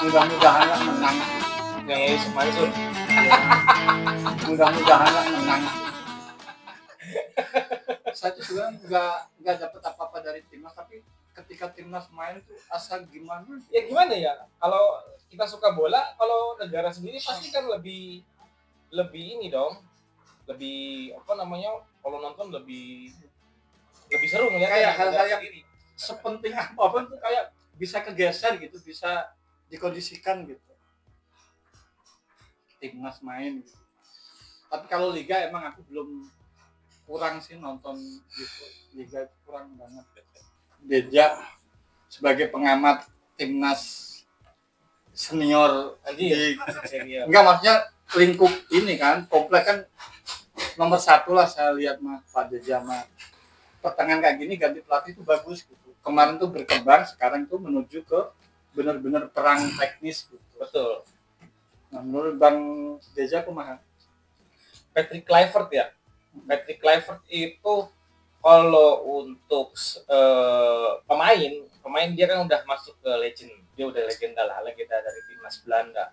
mudah-mudahan lah menang. Kayak Yusuf Mansur. Mudah-mudahan lah menang. Saya tuh sebenarnya nggak dapat apa-apa dari timnas, tapi ketika timnas main tuh asa gimana? Ya gimana ya? Kalau kita suka bola, kalau negara sendiri pasti kan lebih ini dong. Lebih apa namanya? Kalau nonton lebih seru ngeliat Kayak negara hal-hal yang sendiri. sepenting apapun tuh kayak bisa kegeser gitu, bisa dikondisikan gitu. Timnas main gitu. Tapi kalau liga emang aku belum, kurang sih nonton gitu. Liga itu kurang banget. Deja sebagai pengamat timnas senior Senior. enggak, maksudnya lingkup ini kan komplek kan nomor 1 lah saya lihat mah Pak Deja mah. Pertengahan kayak gini ganti pelatih itu bagus gitu. Kemarin tuh berkembang, sekarang tuh menuju ke benar-benar perang teknis gitu. Betul. Nah, menurut Bang Deja kumaha? Patrick Kluivert ya. Patrick Kluivert itu kalau untuk pemain dia kan udah masuk ke legend. Dia udah legenda dari timnas Belanda.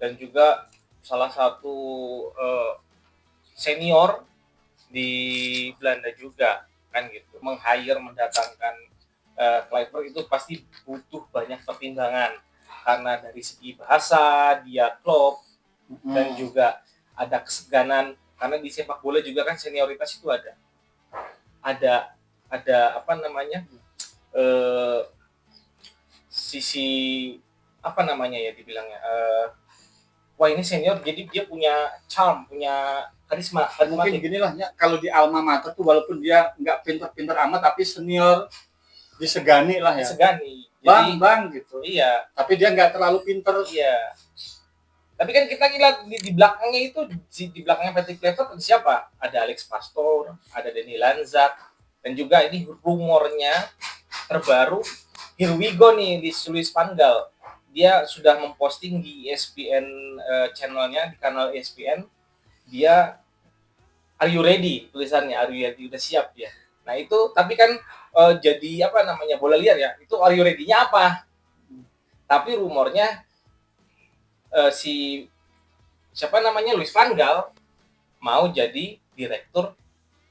Dan juga salah satu senior di Belanda juga kan gitu. Mendatangkan Kluivert itu pasti butuh banyak pertimbangan karena dari segi bahasa dia klop dan juga ada keseganan karena di sepak bola juga kan senioritas itu ada apa namanya sisi apa namanya ya dibilangnya wah ini senior jadi dia punya charm, punya karisma. Mungkin gini lah ya, kalau di alma mater tuh walaupun dia nggak pinter-pinter amat tapi senior disegani lah ya. Disegani. Bang gitu. Iya. Tapi dia nggak terlalu pinter. Iya. Tapi kan kita lihat di belakangnya itu di belakangnya Patrick Kluivert siapa? Ada Alex Pastor, ada Danny Lanzat, dan juga ini rumornya terbaru here we go nih di Luis van Gaal. Dia sudah memposting di ESPN channelnya di kanal ESPN. Dia are you ready tulisannya, are you ready, udah siap ya. Nah itu tapi kan jadi apa namanya bola liar ya. Itu are you ready-nya apa? Tapi rumornya siapa namanya Luis van Gaal mau jadi direktur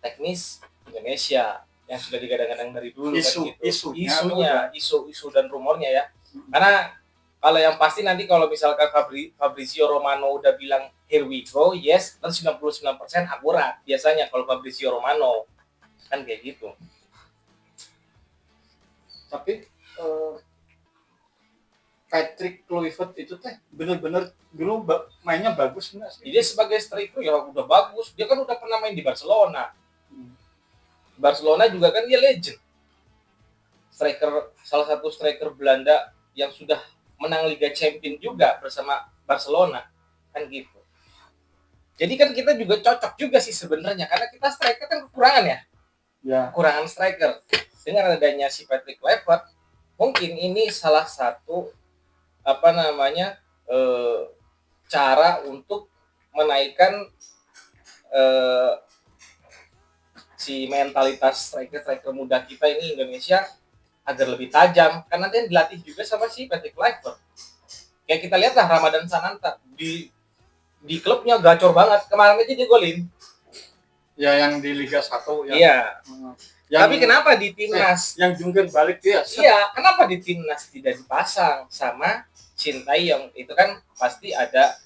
teknis Indonesia yang sudah digadang-gadang dari dulu kan gitu. Isu dan rumornya ya. Karena kalau yang pasti nanti kalau misalkan Fabrizio Romano udah bilang here we go, yes, dan 99% akurat biasanya kalau Fabrizio Romano kan kayak gitu. Tapi Patrick Kluivert itu teh benar-benar dulu mainnya bagus enggak sih? Dia sebagai striker ya udah bagus. Dia kan udah pernah main di Barcelona. Barcelona juga kan dia legend. Salah satu striker Belanda yang sudah menang Liga Champions juga bersama Barcelona kan gitu. Jadi kan kita juga cocok juga sih sebenarnya karena kita striker kan kekurangan ya. Kekurangan striker. Dengan adanya si Patrick Kluivert, mungkin ini salah satu apa namanya cara untuk menaikkan si mentalitas striker muda kita ini Indonesia agar lebih tajam karena dia dilatih juga sama si Patrick Kluivert. Kayak kita lihat lah Ramadan Sananta di klubnya gacor banget, kemarin aja dia golin. Ya yang di Liga 1 ya. Iya. Tapi kenapa di timnas yang jungkir balik dia? Iya, kenapa di timnas tidak dipasang sama Sintayong? Itu kan pasti ada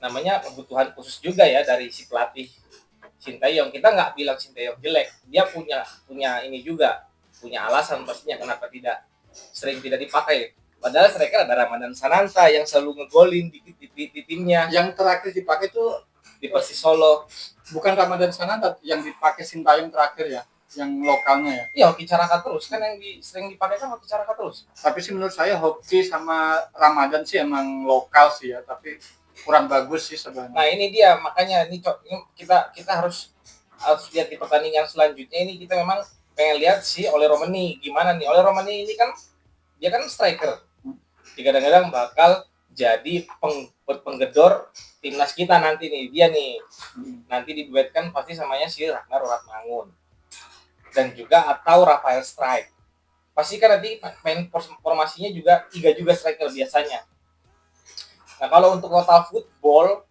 namanya kebutuhan khusus juga ya dari si pelatih Sintayong. Kita nggak bilang Sintayong jelek, dia punya ini juga, punya alasan pastinya kenapa sering tidak dipakai. Padahal striker ada Ramadan Sananta yang selalu ngegolin di timnya. Yang terakhir dipakai tuh di Persis Solo. Bukan Ramadan Sananta yang dipakai Sintayong terakhir ya, yang lokalnya ya. Iya, Hoki Caraka terus kan yang sering dipakai kan Hoki Caraka terus. Tapi sih menurut saya Hoki sama Ramadan sih emang lokal sih ya, tapi kurang bagus sih sebenarnya. Nah ini dia makanya ini kita harus lihat di pertandingan selanjutnya ini kita memang pengen lihat si Ole Romani gimana nih. Ole Romani ini kan dia kan striker. Kadang-kadang bakal jadi penggedor timnas kita nanti nih dia nih nanti diduetkan pasti samanya si Ragnar Ratmangun dan juga atau Rafael Strijk. pasti kan nanti main formasinya juga 3 juga striker biasanya. Nah kalau untuk total football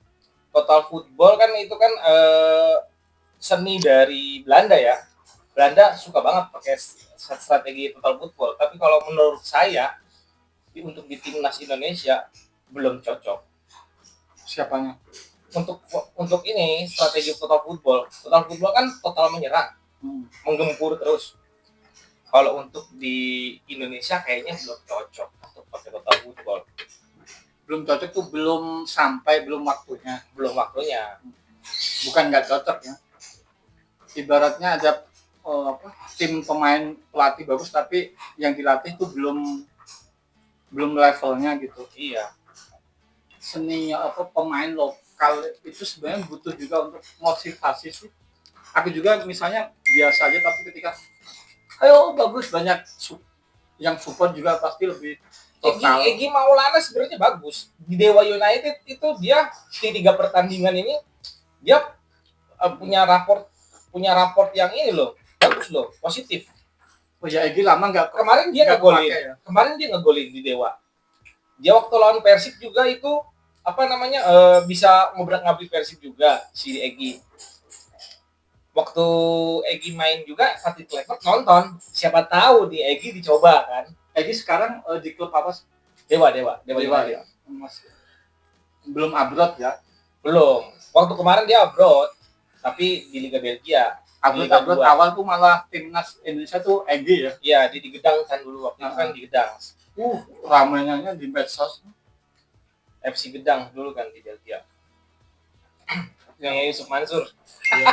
kan itu kan seni dari Belanda ya. Belanda suka banget pakai strategi total football. Tapi kalau menurut saya untuk di timnas Indonesia belum cocok. Siapanya? Untuk ini strategi total football. Total football kan total menyerang, menggempur terus. Kalau untuk di Indonesia kayaknya belum cocok untuk pakai total football. Belum cocok tuh belum waktunya. Belum waktunya. Bukan nggak cocok ya. Ibaratnya ada tim pemain pelatih bagus tapi yang dilatih tuh belum levelnya gitu. Iya. Seni pemain lokal itu sebenarnya butuh juga untuk motivasi sih. Aku juga misalnya biasa aja tapi ketika ayo bagus banyak yang support juga pasti lebih total. Egy Maulana sebenarnya bagus di Dewa United itu dia di 3 pertandingan ini dia punya raport yang ini loh bagus loh positif. Oh ya Egy lama nggak kemarin dia ngegolin di Dewa. Dia waktu lawan Persib juga itu bisa ngobrak-ngabrik Persib juga si Egy. Waktu Egy main juga Fatih Klevet nonton, siapa tahu di Egy dicoba kan. Egy sekarang di klub apa? Dewa ya. Belum abroad ya? Belum. Waktu kemarin dia abroad, tapi di Liga Belgia. Abroad awal tuh malah timnas Indonesia tuh Egy ya? Iya, di Gedang kan dulu waktu itu kan di Gedang. Ramainya di medsos. FC Gedang dulu kan di Belgia. Yang Yusuf Mansur. Ya.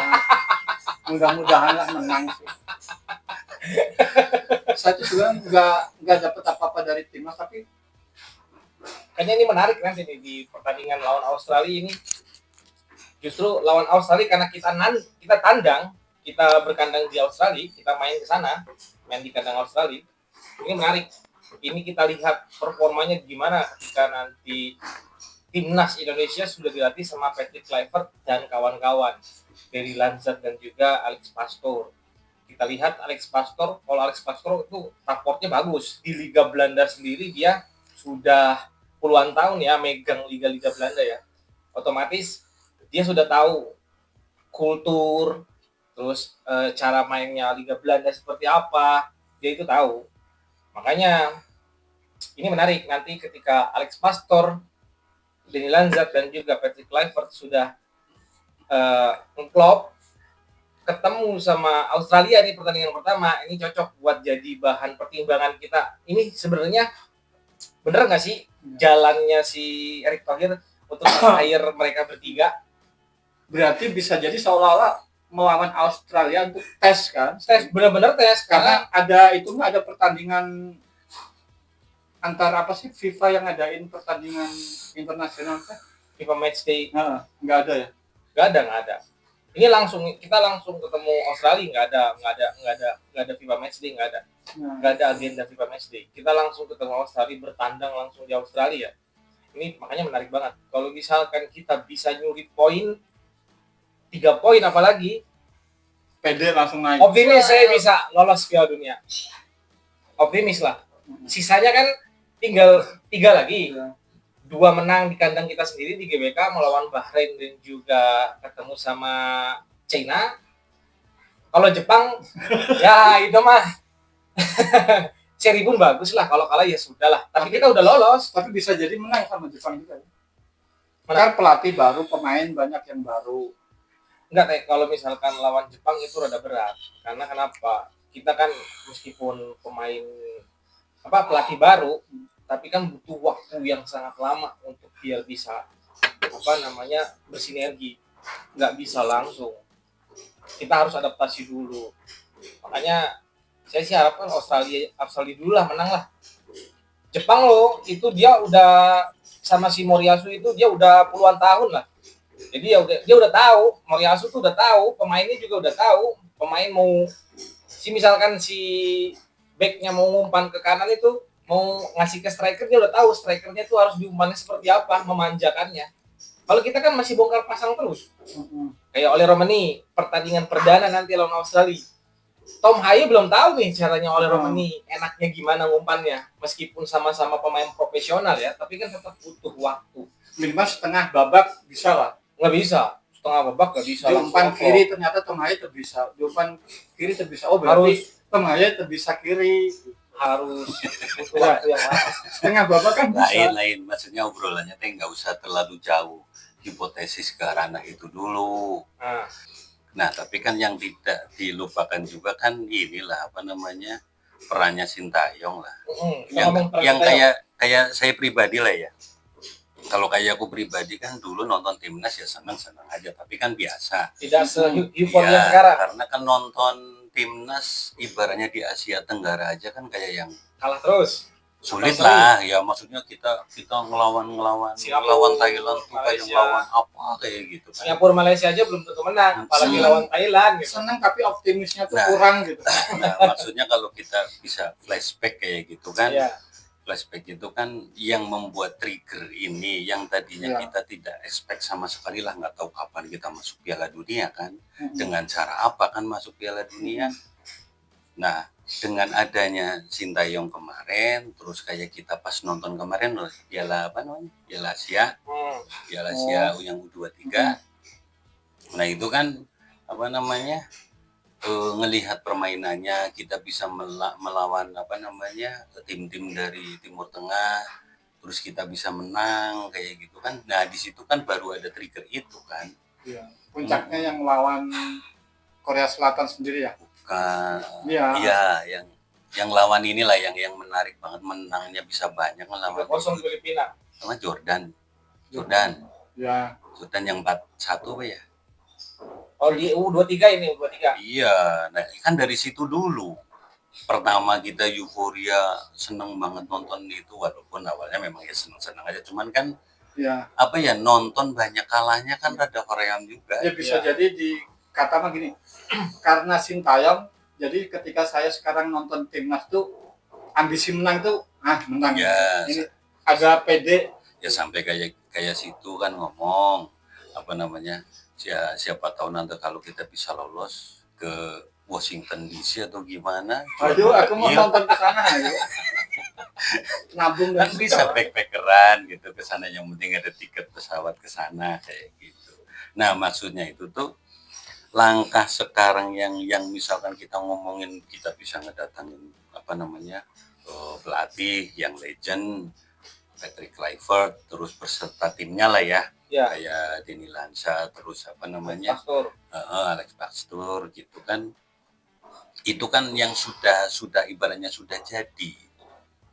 Mudah-mudahan lah menang sih. Saya tuh sebenarnya nggak dapat apa-apa dari timnas tapi kayaknya ini menarik nanti nih di pertandingan lawan Australia ini. Justru lawan Australia karena kita tandang, kita berkandang di Australia, kita main ke sana, main di kandang Australia. Ini menarik. Ini kita lihat performanya gimana ketika nanti timnas Indonesia sudah dilatih sama Patrick Kluivert dan kawan-kawan dari Lanzat dan juga Alex Pastoor. Kita lihat Alex Pastoor itu raportnya bagus. Di Liga Belanda sendiri dia sudah puluhan tahun ya megang Liga-Liga Belanda ya. Otomatis dia sudah tahu kultur, terus cara mainnya Liga Belanda seperti apa, dia itu tahu. Makanya ini menarik nanti ketika Alex Pastoor, Denny Lanzat dan juga Patrick Kluivert sudah klop ketemu sama Australia nih pertandingan pertama, ini cocok buat jadi bahan pertimbangan kita. Ini sebenarnya bener nggak sih jalannya si Erick Thohir untuk hire mereka bertiga? Berarti bisa jadi seolah-olah melawan Australia untuk tes kan? Bener-bener tes karena ada pertandingan antara FIFA yang ngadain pertandingan internasional kan? FIFA Matchday. Nggak ada ya? Nggak ada. Ini kita langsung ketemu Australia, nggak ada FIFA Matchday, nggak ada agenda FIFA Matchday. Kita langsung ketemu Australia, bertandang langsung di Australia. Ini makanya menarik banget. Kalau misalkan kita bisa nyuri poin 3 poin apalagi, pede langsung naik. Optimis saya bisa lolos Piala Dunia. Optimis lah. Sisanya kan tinggal 3 lagi. 2 menang di kandang kita sendiri di GBK melawan Bahrain dan juga ketemu sama China. Kalau Jepang ya itu mah seri pun bagus lah, kalau kalah ya sudah lah. Tapi kita udah lolos. Tapi bisa jadi menang sama Jepang juga. Kan pelatih baru, pemain banyak yang baru. Enggak, kalau misalkan lawan Jepang itu rada berat. Karena kenapa? Kita kan meskipun pelatih baru, tapi kan butuh waktu yang sangat lama untuk biar bisa bersinergi. Nggak bisa langsung. Kita harus adaptasi dulu. Makanya saya sih harapkan Australia dulu lah menang lah. Jepang loh, itu dia udah sama si Moriyasu itu dia udah puluhan tahun lah. Jadi dia udah tahu, Moriyasu tuh udah tahu, pemainnya juga udah tahu, pemain mau misalkan si backnya mau ngumpan ke kanan itu mau ngasih ke striker, dia udah tahu strikernya tuh harus diumpannya seperti apa, memanjakannya. Kalau kita kan masih bongkar pasang terus. Kayak oleh Romani pertandingan perdana nanti lawan Australia. Tom Haye belum tahu nih caranya Ole Hmm. Romani enaknya gimana ngumpannya. Meskipun sama-sama pemain profesional ya, tapi kan tetap butuh waktu. Minimal setengah babak bisa lah. Nggak bisa, setengah babak nggak bisa. Di umpan langsung kiri ternyata Tom Haye terbisa. Di umpan kiri terbisa. Oh berarti Tom Haye terbisa kiri. harus butuh waktu yang lama. Setengah babak kan bisa. Lain-lain, maksudnya obrolannya teh nggak usah terlalu jauh. Hipotesis ke ranah itu dulu. Nah, tapi kan yang tidak dilupakan juga kan inilah apa namanya perannya Sintayong lah. Yang kayak saya pribadi lah ya. Kalau kayak aku pribadi kan dulu nonton timnas ya senang-senang aja, tapi kan biasa. Tidak se-euforia Ya, sekarang. karena kan nonton timnas ibaratnya di Asia Tenggara aja kan kayak yang Kalah terus. sulit lah ya, maksudnya kita ngelawan Thailand tuh kayak ngelawan apa kayak gitu kan. Singapura Malaysia aja belum tentu menang, apalagi lawan Thailand gitu. Senang tapi optimisnya tuh kurang gitu. Nah, maksudnya kalau kita bisa flashback kayak gitu kan. Iya. Flashback itu kan yang membuat trigger ini yang tadinya kita tidak expect sama sekali lah, nggak tahu kapan kita masuk Piala Dunia kan, dengan cara apa kan masuk Piala Dunia. Nah, dengan adanya Sintayong kemarin, terus kayak kita pas nonton kemarin loh, Piala apa namanya? Piala Asia yang U23. Nah, itu kan apa namanya? Ngelihat permainannya, kita bisa melawan apa namanya tim-tim dari Timur Tengah, terus kita bisa menang kayak gitu kan. Nah di situ kan baru ada trigger itu kan. Iya. Puncaknya yang lawan Korea Selatan sendiri ya. Bukan. Iya. Iya, yang lawan inilah yang menarik banget, menangnya bisa banyak lawan 3-0 Filipina sama Jordan. Ya. Jordan yang 4-1 apa ya? Oh di U23 ini U23. Iya, nah kan dari situ dulu. Pertama kita euforia, seneng banget nonton itu, walaupun awalnya memang ya seneng-seneng aja, cuman kan apa ya, nonton banyak kalahnya kan rada hoream juga. Ya bisa jadi kata mah gini, karena Sintayong, jadi ketika saya sekarang nonton timnas tuh ambisi menang tuh menang. Ya, ini agak pede. Ya sampai kayak situ kan ngomong apa namanya, siapa tahu nanti kalau kita bisa lolos ke Washington DC atau gimana. Aduh, aku mau nonton ke sana ayo. Nabung kan bisa backpackeran gitu ke sana, yang penting ada tiket pesawat ke sana kayak gitu. Nah, maksudnya itu tuh langkah sekarang yang misalkan kita ngomongin kita bisa ngedatangin apa namanya pelatih yang legend Patrick Kluivert, terus peserta timnya lah ya, kayak Denny Lanza, terus apa namanya Alex Pastur gitu kan. Itu kan yang sudah ibaratnya sudah jadi,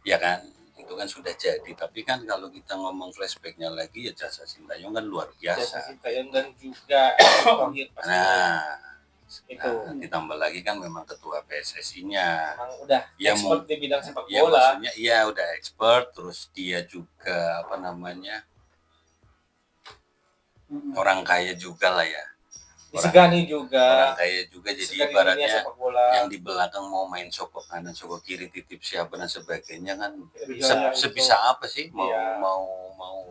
ya kan, itu kan sudah jadi. Tapi kan kalau kita ngomong flashbacknya lagi ya jasa Sintayong kan luar biasa. Jasa Sintayong dan juga itu ditambah lagi kan memang ketua PSSI-nya udah expert di bidang sepak bola. Maksudnya iya udah expert, terus dia juga apa namanya orang kaya juga lah ya. Disegani juga. Orang kaya juga, jadi ibaratnya yang di belakang mau main sokok kanan sokok kiri, titip siapa dan sebagainya kan sebisa apa sih mau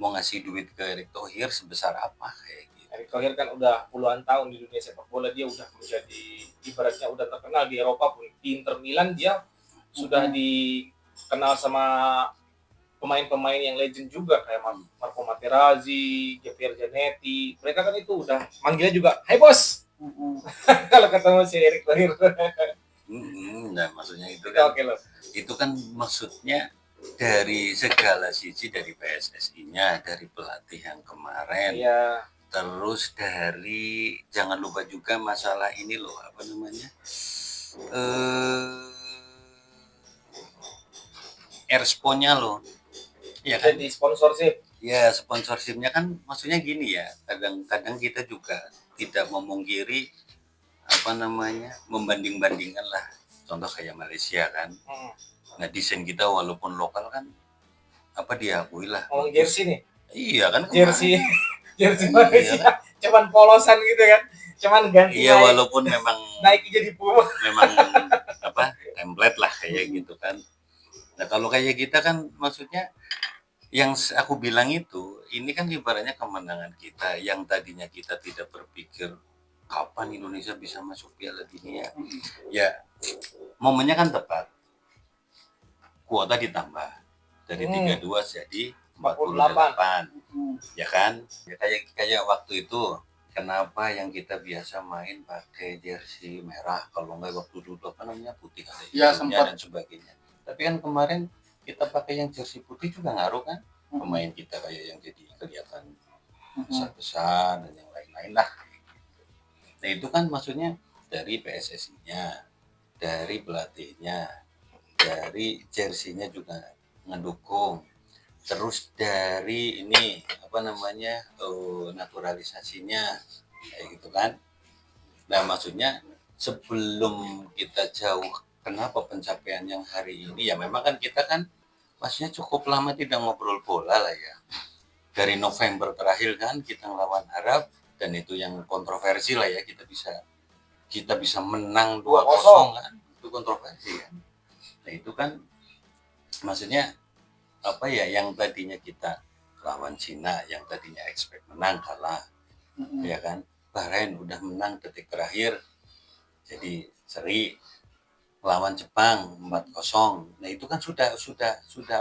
ngasih duit ke Erick Thohir sebesar apa kayak gitu. Erick Thohir kan udah puluhan tahun di dunia sepak bola, dia udah menjadi ibaratnya udah terkenal di Eropa pun. Di Inter Milan dia sudah dikenal sama pemain-pemain yang legend juga kayak Marco Materazzi, Javier Zanetti. Mereka kan itu udah manggilnya juga, "Hai bos." Kalau ketemu si Erick Thohir. Nah, maksudnya itu kan itu kan maksudnya dari segala sisi, dari PSSI-nya, dari pelatih yang kemarin. Terus dari jangan lupa juga masalah ini loh, apa namanya? Erspo-nya loh. Ya kan? Jadi sponsorship. Ya, sponsorshipnya kan maksudnya gini ya. Kadang-kadang kita juga tidak memungkiri apa namanya, membanding-bandingkan lah. Contoh kayak Malaysia kan. Nah, desain kita walaupun lokal kan apa diakui lah. Jersey nih. Iya kan. Jersey Malaysia. Cuman polosan gitu kan. Cuman ganti. Iya, walaupun memang naik jadi Puma. Memang apa? Template lah kayak gitu kan. Nah, kalau kayak kita kan maksudnya yang aku bilang itu, ini kan ibaratnya kemenangan kita yang tadinya kita tidak berpikir kapan Indonesia bisa masuk Piala Dunia. Ya momennya kan tepat, kuota ditambah dari 32 jadi 48, ya kan? Ya, kayak waktu itu kenapa yang kita biasa main pakai jersey merah, kalau enggak waktu dulu apa namanya putih ada Ya, hijaunya sempat. dan sebagainya. Tapi kan kemarin kita pakai yang jersey putih juga ngaruh kan, pemain kita kayak yang jadi kelihatan besar-besar dan yang lain-lain lah. Nah itu kan maksudnya dari PSSI-nya, dari pelatihnya, dari jersey-nya juga ngedukung, terus dari ini apa namanya naturalisasinya kayak gitu kan. Nah maksudnya sebelum kita jauh, kenapa pencapaian yang hari ini ya memang kan kita kan maksudnya cukup lama tidak ngobrol bola lah ya, dari November terakhir kan kita ngelawan Arab, dan itu yang kontroversi lah ya, kita bisa menang 2-0 kan, itu kontroversi kan. Nah itu kan maksudnya apa ya, yang tadinya kita lawan Cina yang tadinya expect menang kalah, ya kan. Bahrain udah menang detik terakhir jadi seri, lawan Jepang 4-0. Nah itu kan sudah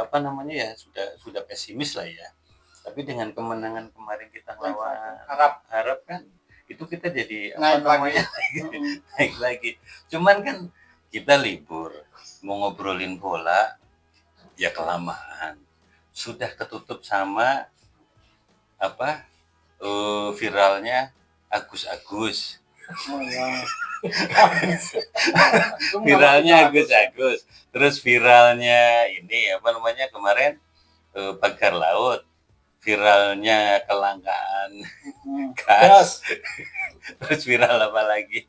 apa namanya ya, sudah pesimis lah ya. Tapi dengan kemenangan kemarin kita lawan Arab kan, itu kita jadi apa namanya naik lagi. Cuman kan kita libur mau ngobrolin bola ya kelamaan, sudah ketutup sama apa viralnya Agus. Viralnya Agus. Terus viralnya ini apa namanya kemarin pagar laut, viralnya kelangkaan gas. Terus viral apa lagi?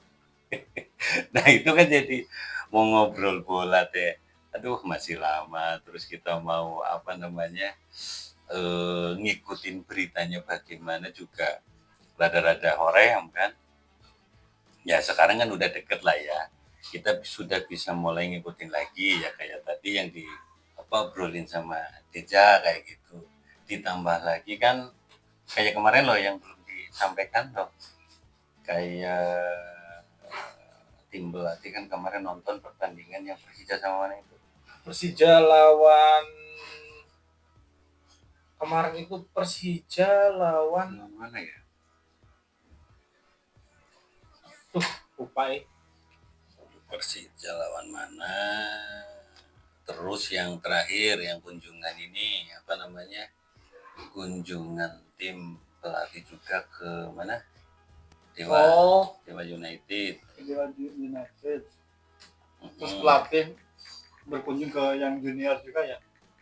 Nah itu kan jadi mau ngobrol bola teh, aduh masih lama. Terus kita mau apa namanya ngikutin beritanya bagaimana juga rada-rada hoream kan. Ya sekarang kan udah deket lah ya, kita sudah bisa mulai ngikutin lagi ya, kayak tadi yang di apa obrolin sama Deja kayak gitu. Ditambah lagi kan kayak kemarin loh yang belum disampaikan loh, kayak tim pelatih kan kemarin nonton pertandingan yang Persija sama mana itu, Persija lawan kemarin itu Persija lawan mana ya, lupa Persija lawan mana. Terus yang terakhir yang kunjungan ini apa namanya, kunjungan tim pelatih juga ke mana, Dewa United. Terus pelatih berkunjung ke yang junior juga ya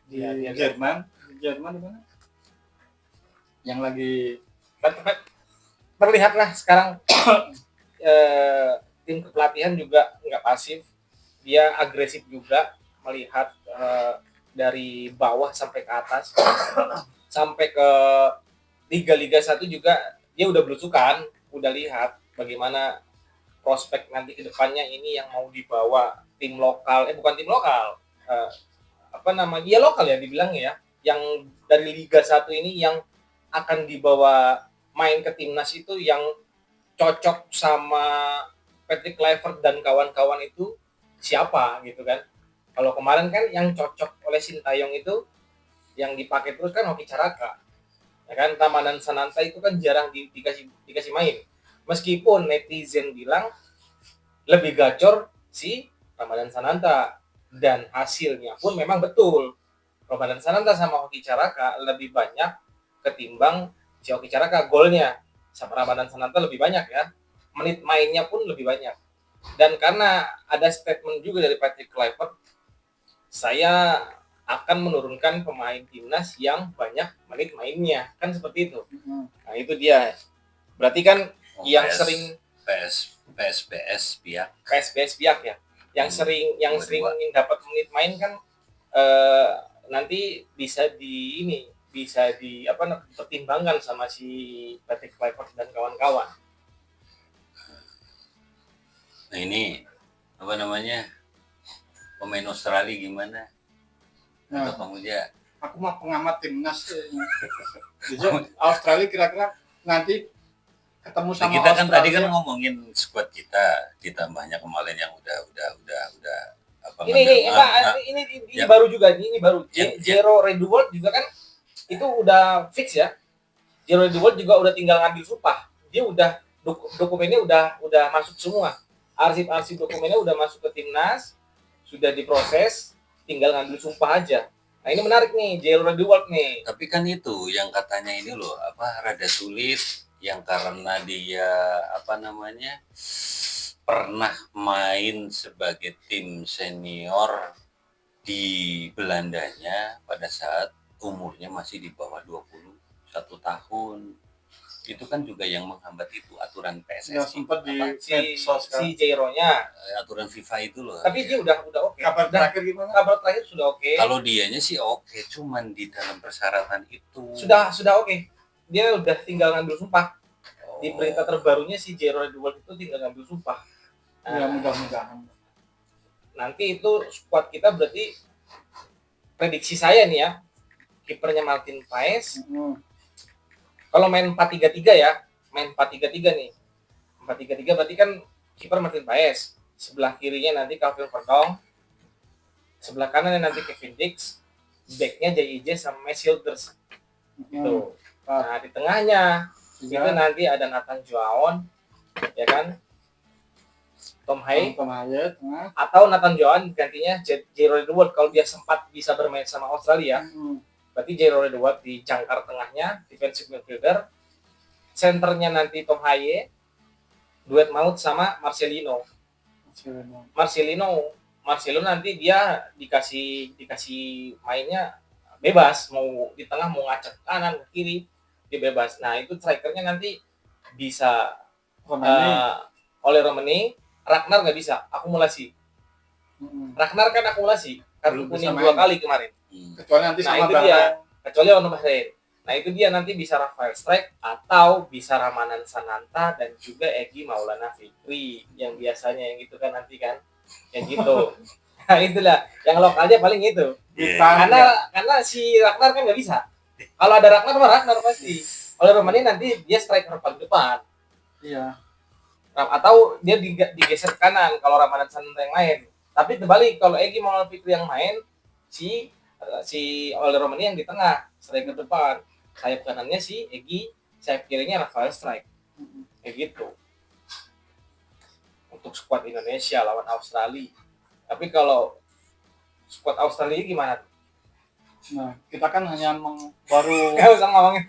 di Jerman. Di mana? Yang lagi terlihatlah sekarang tim kepelatihan juga nggak pasif, dia agresif juga melihat dari bawah sampai ke atas sampai ke Liga 1 juga dia udah belusukan, udah lihat bagaimana prospek nanti ke depannya ini yang mau dibawa tim lokal, bukan tim lokal, apa namanya, ya lokal ya dibilang ya, yang dari Liga 1 ini yang akan dibawa main ke timnas itu yang cocok sama Patrick Kluivert dan kawan-kawan itu siapa gitu kan. Kalau kemarin kan yang cocok oleh Sintayong itu yang dipakai terus kan Hoki Caraka, ya kan. Ramadan Sananta itu kan jarang dikasih main, meskipun netizen bilang lebih gacor si Ramadan Sananta, dan hasilnya pun memang betul. Ramadan Sananta sama Hoki Caraka lebih banyak ketimbang si Hoki Caraka, golnya sama Ramadan Sananta lebih banyak ya, menit mainnya pun lebih banyak. Dan karena ada statement juga dari Patrick Kluivert, saya akan menurunkan pemain timnas yang banyak menit mainnya, kan seperti itu. Nah itu dia, berarti kan yang sering PSBS pihak ya, yang sering dapat menit main kan nanti bisa pertimbangkan sama si Patrick Kluivert dan kawan-kawan. Nah ini apa namanya, pemain Australia gimana? Atau kamu ya? Aku mah pengamat timnas. Jadi Australia kira-kira nanti ketemu Nah, sama kita kan tadi kan Australia. ngomongin squad kita, ditambahnya kemarin yang udah apa Ini ngambil- Pak, nah, ini ya. baru juga ini baru. Ya. Jero Redwood juga kan itu udah fix ya. Jero Redwood juga udah tinggal ngambil sumpah. Dia udah dokumennya udah masuk semua. Arsip-arsip dokumennya udah masuk ke timnas, sudah diproses, tinggal ngambil sumpah aja. Nah, ini menarik nih, Jero Redwood nih. Tapi kan itu yang katanya ini loh, apa rada sulit yang karena dia apa namanya pernah main sebagai tim senior di Belandanya pada saat umurnya masih di bawah 21 tahun. Itu kan juga yang menghambat itu aturan Ya PSSI. sempat di Si medsos kan. si Jero-nya. Aturan FIFA itu loh. Tapi dia Ya. udah oke. Kabar terakhir gimana? Kabar terakhir sudah oke. Kalau dianya sih oke, cuman di dalam persyaratan itu Sudah oke. Dia udah tinggal ngambil sumpah. Di berita terbarunya si Jero Redwood itu tinggal ngambil sumpah. Ya mudah-mudahan. Nanti itu squad kita berarti prediksi saya nih ya, kipernya Martin Paes. Kalau main 4-3-3 ya, main 4-3-3 nih. 4-3-3 berarti kan kiper Martin Paes, sebelah kirinya nanti Calvin Verdong, sebelah kanannya nanti Kevin Dix, backnya JIJ sama Max Childers. Tuh. Nah, di tengahnya itu nanti ada Nathan Joaon, ya kan? Tom Hay atau Nathan Joaon gantinya Jero Redwood kalau dia sempat bisa bermain sama Australia. Berarti Jero Redwood di jangkar tengahnya, defensive midfielder. Centernya nanti Tom Haye, duet maut sama Marcelino nanti dia dikasih mainnya bebas, mau di tengah mau ngacak kanan ke kiri dia bebas. Nah itu strikernya nanti bisa oleh Romani. Ragnar nggak bisa akumulasi. Ragnar kan akumulasi kartu kuning 2 kali kemarin. Kecuali nanti sama itu dia, kecuali lawan Bahrain. Nah itu dia nanti bisa Rafael Strike atau bisa Ramanan Sananta dan juga Egy Maulana Fikri yang biasanya yang gitu kan nanti kan yang gitu. Nah itulah yang lokalnya paling itu. Karena si Ragnar kan nggak bisa. Kalau ada Ragnar pasti. Oleh Romani nanti dia striker paling depan. Iya. Atau dia digeser ke kanan kalau Ramadan Sananta yang main. Tapi terbalik kalau Egy Maulana Fikri yang main, si Oleh Romani yang di tengah, striker depan. Sayap kanannya si Egy, sayap kirinya Rafael Strike. Kayak gitu. Untuk skuad Indonesia lawan Australia. Tapi kalau skuad Australia gimana? Nah, kita kan hanya baru Nggak usah ngomongin.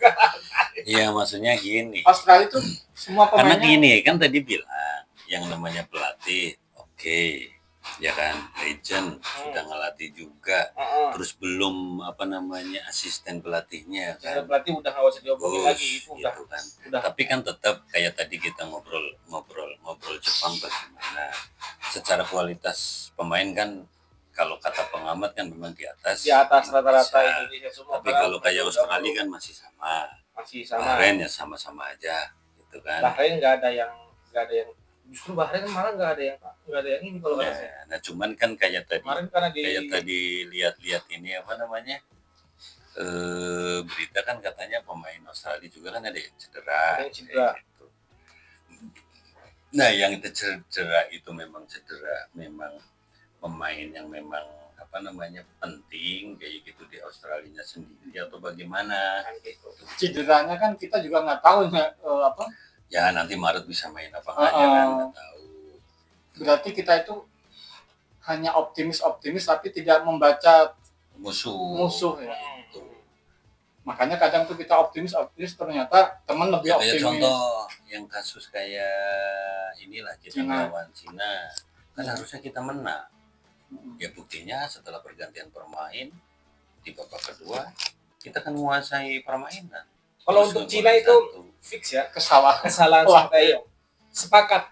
Iya, maksudnya gini. Australia itu semua Karena pemainnya gini, kan tadi bilang yang namanya pelatih, oke, ya kan, legend sudah ngelatih juga. Terus belum apa namanya asisten pelatihnya kan. Pelatih udah nggak usah diomongin lagi itu udah. Gitu kan. Udah. Tapi kan tetap kayak tadi kita ngobrol Jepang bagaimana. Secara kualitas pemain kan kalau kata pengamat kan memang di atas rata-rata Indonesia semua. Tapi kalau kayak Australia kan masih sama. Bahrain ya sama-sama aja gitu kan. Bahrain nggak ada yang justru Bahrain malah nggak ada yang ini kalau kata saya. Nah cuman kan kayak tadi Kemarin karena tadi lihat ini apa namanya berita kan katanya pemain Australia juga kan ada yang cedera. Gitu. Nah yang cedera itu memang pemain yang memang apa namanya penting kayak gitu di Australia sendiri atau bagaimana? cederanya kan kita juga nggak tahu apa. Ya nanti Maret bisa main apa enggak kan nggak tahu. Berarti kita itu hanya optimis tapi tidak membaca musuh ya. Makanya kadang tuh kita optimis ternyata teman lebih optimis. Contoh yang kasus kayak inilah kita melawan Cina kan harusnya kita menang. Ya buktinya setelah pergantian pemain di babak kedua kita kan menguasai permainan. Kalau untuk Cina itu fix ya kesalahan Sintayong. Sepakat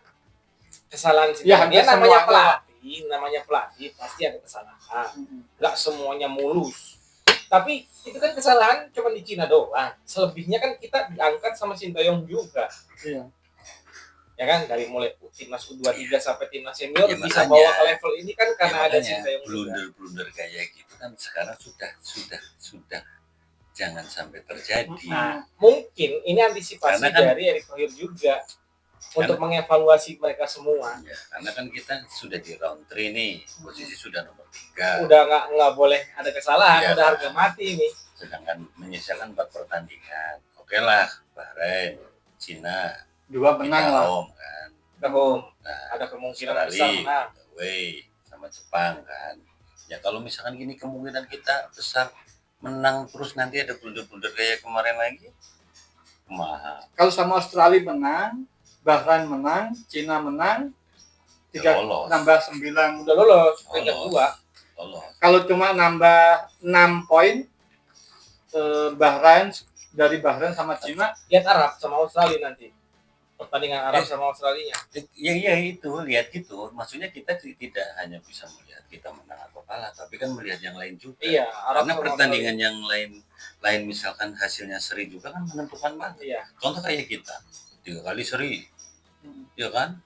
kesalahan Sintayong. Ya, namanya pelatih pasti ada kesalahan. Nggak semuanya mulus. Tapi itu kan kesalahan cuma di Cina doang. Selebihnya kan kita diangkat sama Sintayong juga. Iya. Ya kan dari mulai timnas U23 sampai timnas senior ya, bisa bawa ke level ini kan karena ada Sintayong blunder kayak gitu kan sekarang sudah jangan sampai terjadi. Nah, mungkin ini antisipasi Karena kan- dari Erick Thohir juga untuk mengevaluasi mereka semua. Ya, karena kan kita sudah di round 3 nih, posisi sudah nomor 3. Udah nggak boleh ada kesalahan, Iya. udah harga mati ini. Sedangkan menyisakan 4 pertandingan. Oke lah, Bahrain, Cina, 2 menang kita lah. home kan. Udah home, Nah, ada kemungkinan besar menang. Australia, away sama Jepang kan. Ya kalau misalkan gini kemungkinan kita besar menang terus nanti ada blunder-blunder kayak kemarin lagi. Mahal. Kalau sama Australia menang, Bahrain menang, Cina menang, Ya lolos. nambah 9. Udah lolos, peringkat Lolos. 2. Lolos. Kalau cuma nambah 6 poin, Bahrain dari Bahrain sama Cina, Lihat Arab sama Australia nanti. Pertandingan Arab sama Australia. Ya itu lihat gitu. Maksudnya kita tidak hanya bisa melihat kita menang atau kalah, tapi kan melihat yang lain juga. Iya, Arab Karena sama pertandingan yang lain misalkan hasilnya seri juga kan menentukan banget. Australia. Iya. Contoh kayak kita 3 kali seri, ya kan?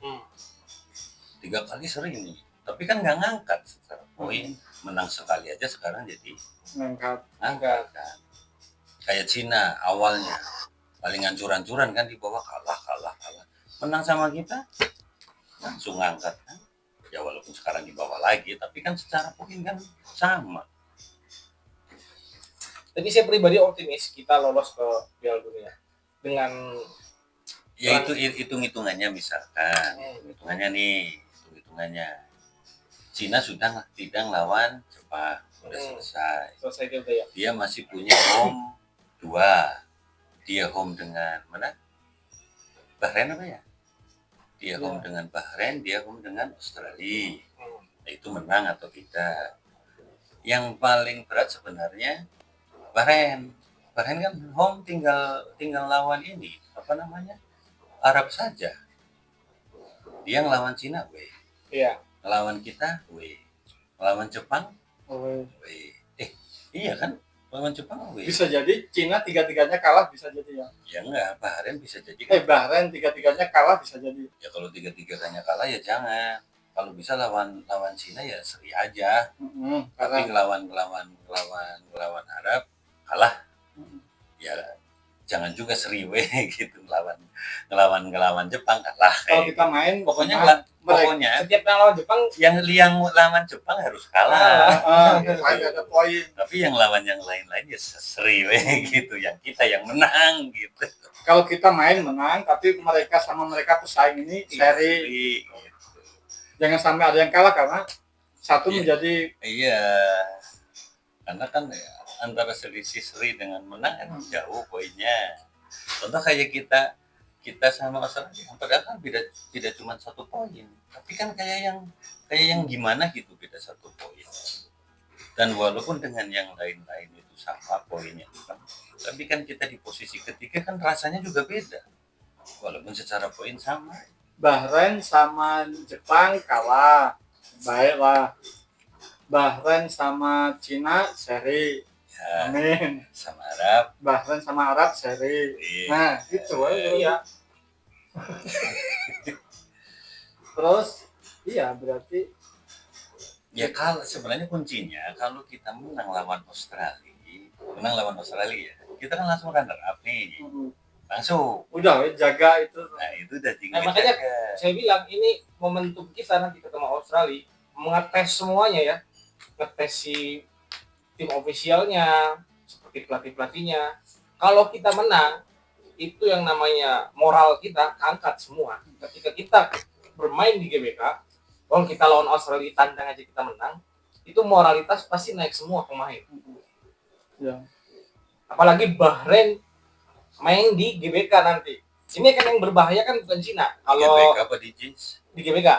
3 kali seri nih. Tapi kan nggak ngangkat secara poin. Menang sekali aja sekarang jadi ngangkat. ngangkat kan. Kayak Cina awalnya paling hancur-hancuran kan di bawah kalah. Menang sama kita langsung ngangkat kan. Ya walaupun sekarang di bawah lagi, tapi kan secara poin kan sama. Tapi saya pribadi optimis kita lolos ke Piala Dunia dengan Ya itu hitung-hitungannya misalkan. Hitungannya. Cina sudah tidak lawan Jepang, udah selesai. selesai kita ya. Dia masih punya home 2. Dia home dengan mana? Bahrain apa ya? Dia home dengan Bahrain, dia home dengan Australia. Nah, itu menang atau tidak? Yang paling berat sebenarnya Bahrain. Bahrain kan home tinggal lawan ini, apa namanya? Arab saja. Dia ngelawan Cina, weh. Iya. Ngelawan kita, weh. Ngelawan Jepang, Oh, weh. Iya kan? Lawan Jepang, weh. bisa jadi Cina 3-3-nya kalah, bisa jadi ya. Ya enggak, Bahrain bisa jadi. Bahrain 3-3-nya kalah, bisa jadi. Ya kalau 3-3-nya kalah ya jangan. Kalau bisa lawan Cina ya seri aja. Tapi ngelawan Arab kalah. Ya jangan juga seri weh gitu ngelawan Jepang kalah. Kalau kita main, Pokoknya Setiap yang lawan Jepang yang lawan Jepang harus kalah. ada poin. Tapi yang lawan yang lain-lain ya seri weh gitu. Yang kita yang menang gitu. Kalau kita main menang, tapi mereka sama mereka pesaing ini seri. Gitu. Jangan sampai ada yang kalah karena satu menjadi Iya. Karena kan ya, antara selisih seri dengan menang kan jauh poinnya. Contoh kayak kita sama Australia, padahal kan tidak cuma 1 poin, tapi kan kayak yang gimana gitu beda 1 poin. Dan walaupun dengan yang lain-lain itu sama poinnya, tapi kan kita di posisi ketiga kan rasanya juga beda. Walaupun secara poin sama. Bahrain sama Jepang kalah, baiklah. Bahrain sama Cina seri. Ya, Amin. sama Arab. Bahrain sama Arab seri. Nah, gitu iya. Terus iya berarti Ya kalau sebenarnya kuncinya kalau kita menang lawan Australia, kita kan langsung runner up nih, langsung. udah jaga itu. Nah itu udah tinggal. Makanya saya bilang ini momentum kita nanti ketemu Australia, mengetes semuanya ya, ngetes si tim ofisialnya, seperti pelatihnya. Kalau kita menang, itu yang namanya moral kita angkat semua. Ketika kita bermain di GBK, kalau kita lawan Australia tandang aja kita menang, itu moralitas pasti naik semua pemain. Ya. Apalagi Bahrain main di GBK nanti. Ini kan yang berbahaya kan bukan Cina. Kalau GBK apa di JIS? di GBK,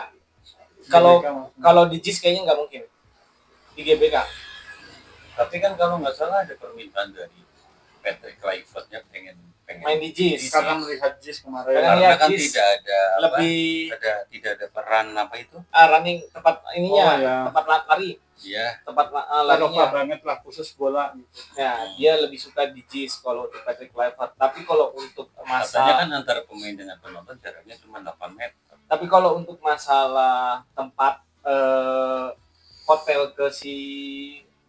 kalau di JIS kayaknya nggak mungkin. Di GBK. Tapi kan kalau nggak salah ada permintaan dari Patrick Kluivert-nya pengen Main di JIS. Karena melihat JIS kemarin. Karena kan JIS tidak ada lebih ada peran apa itu? running tempat ininya, Oh, ya. tempat lari, Iya. tempat Eropa larinya. banget lah khusus bola gitu. Ya, dia lebih suka di JIS kalau untuk Patrick Kluivert. Tapi kalau untuk Katanya kan masalah antara pemain dengan penonton jaraknya cuma 8 meter. tapi kalau untuk masalah tempat hotel ke si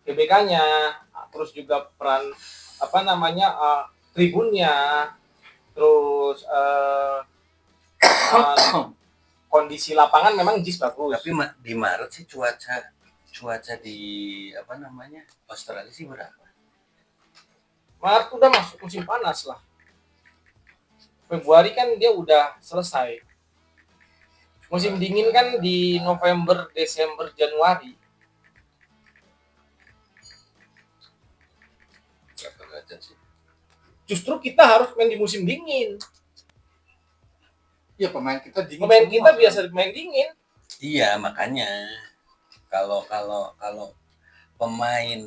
GBK-nya, terus juga peran apa namanya tribunnya, terus kondisi lapangan memang JIS bagus. Tapi di Maret sih cuaca di apa namanya Australia sih berapa? Maret udah masuk musim panas lah. Februari kan dia udah selesai. Musim dingin kan di November, Desember, Januari. Berapa derajat sih? Justru kita harus main di musim dingin. Iya, pemain kita dingin. Pemain semua, kita kan? biasa main dingin. Iya, makanya kalau